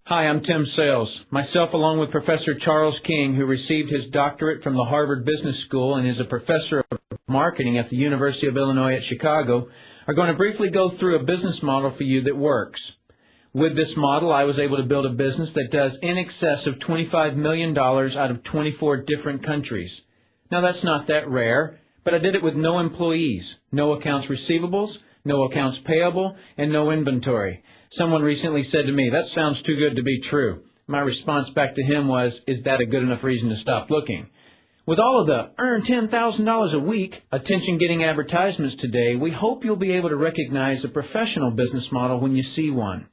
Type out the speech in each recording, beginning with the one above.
Hi, I'm Tim Sales. Myself, along with Professor Charles King, who received his doctorate from the Harvard Business School and is a professor of marketing at the University of Illinois at Chicago, are going to briefly go through a business model for you that works. With this model, I was able to build a business that does in excess of $25 million out of 24 different countries. Now, that's not that rare, but I did it with no employees, no accounts receivables, no accounts payable, and no inventory. Someone recently said to me, "That sounds too good to be true." My response back to him was, "Is that a good enough reason to stop looking?" With all of the earn $10,000 a week attention-getting advertisements today, we hope you'll be able to recognize a professional business model when you see one.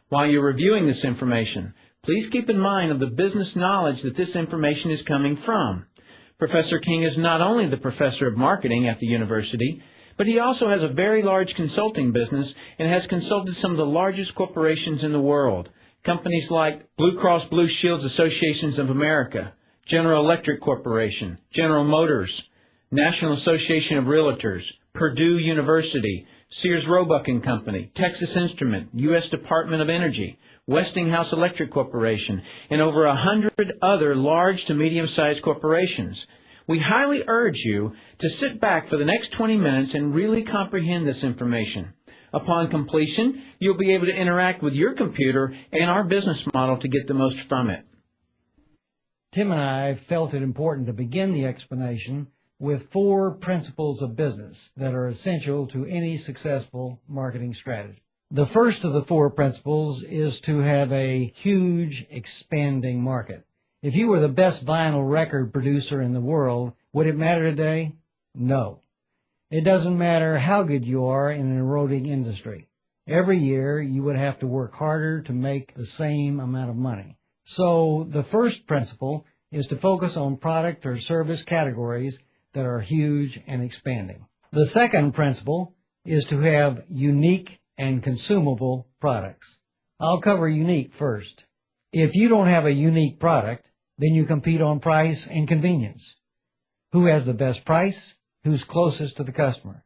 While you're reviewing this information, please keep in mind of the business knowledge that this information is coming from. Professor King is not only the professor of marketing at the university, but he also has a very large consulting business and has consulted some of the largest corporations in the world. Companies like Blue Cross Blue Shields Associations of America, General Electric Corporation, General Motors, National Association of Realtors, Purdue University, Sears Roebuck and Company, Texas Instrument, U.S. Department of Energy, Westinghouse Electric Corporation, and over 100 other large to medium-sized corporations. We highly urge you to sit back for the next 20 minutes and really comprehend this information. Upon completion, you'll be able to interact with your computer and our business model to get the most from it. Tim and I felt it important to begin the explanation with 4 principles of business that are essential to any successful marketing strategy. The first of the 4 principles is to have a huge, expanding market. If you were the best vinyl record producer in the world, would it matter today? No. It doesn't matter how good you are in an eroding industry. Every year, you would have to work harder to make the same amount of money. So, the first principle is to focus on product or service categories that are huge and expanding. The second principle is to have unique and consumable products. I'll cover unique first. If you don't have a unique product, then you compete on price and convenience. Who has the best price? Who's closest to the customer?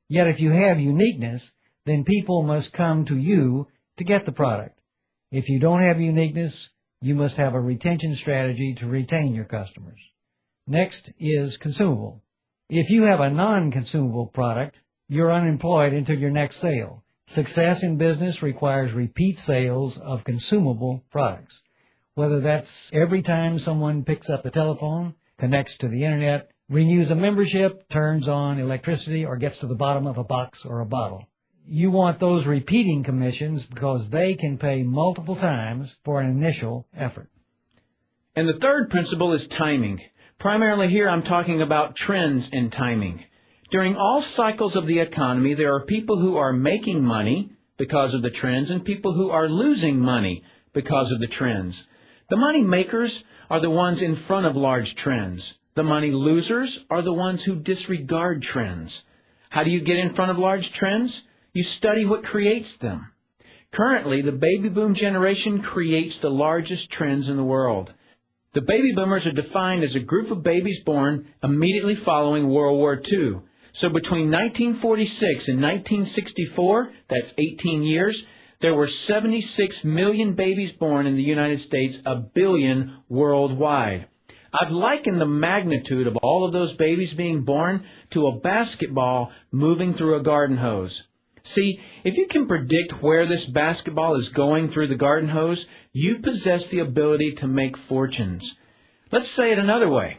Yet if you have uniqueness, then people must come to you to get the product. If you don't have uniqueness, you must have a retention strategy to retain your customers. Next is consumable. If you have a non-consumable product, you're unemployed until your next sale. Success in business requires repeat sales of consumable products. Whether that's every time someone picks up the telephone, connects to the internet, renews a membership, turns on electricity, or gets to the bottom of a box or a bottle. You want those repeating commissions because they can pay multiple times for an initial effort. And the third principle is timing. Primarily here I'm talking about trends in timing. During all cycles of the economy, there are people who are making money because of the trends and people who are losing money because of the trends. The money makers are the ones in front of large trends. The money losers are the ones who disregard trends. How do you get in front of large trends? You study what creates them. Currently, the baby boom generation creates the largest trends in the world. The baby boomers are defined as a group of babies born immediately following World War II. So between 1946 and 1964, that's 18 years, there were 76 million babies born in the United States, 1 billion worldwide. I've likened the magnitude of all of those babies being born to a basketball moving through a garden hose. See, if you can predict where this basketball is going through the garden hose, you possess the ability to make fortunes. Let's say it another way.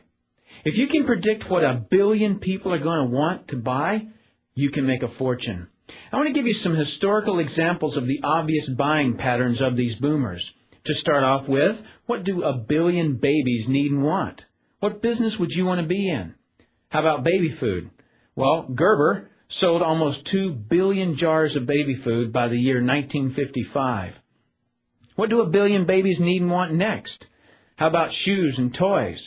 If you can predict what 1 billion people are going to want to buy, you can make a fortune. I want to give you some historical examples of the obvious buying patterns of these boomers. To start off with, what do 1 billion babies need and want? What business would you want to be in? How about baby food? Well, Gerber sold almost 2 billion jars of baby food by the year 1955. What do 1 billion babies need and want next? How about shoes and toys?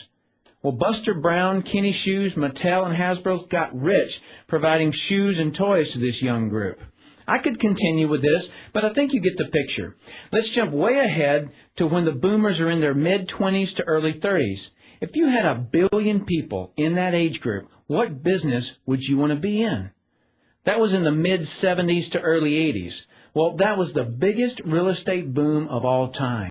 Well, Buster Brown, Kenny Shoes, Mattel, and Hasbro got rich providing shoes and toys to this young group. I could continue with this, but I think you get the picture. Let's jump way ahead to when the boomers are in their mid-20s to early 30s. If you had 1 billion people in that age group, what business would you want to be in? That was in the mid-70s to early 80s. Well, that was the biggest real estate boom of all time.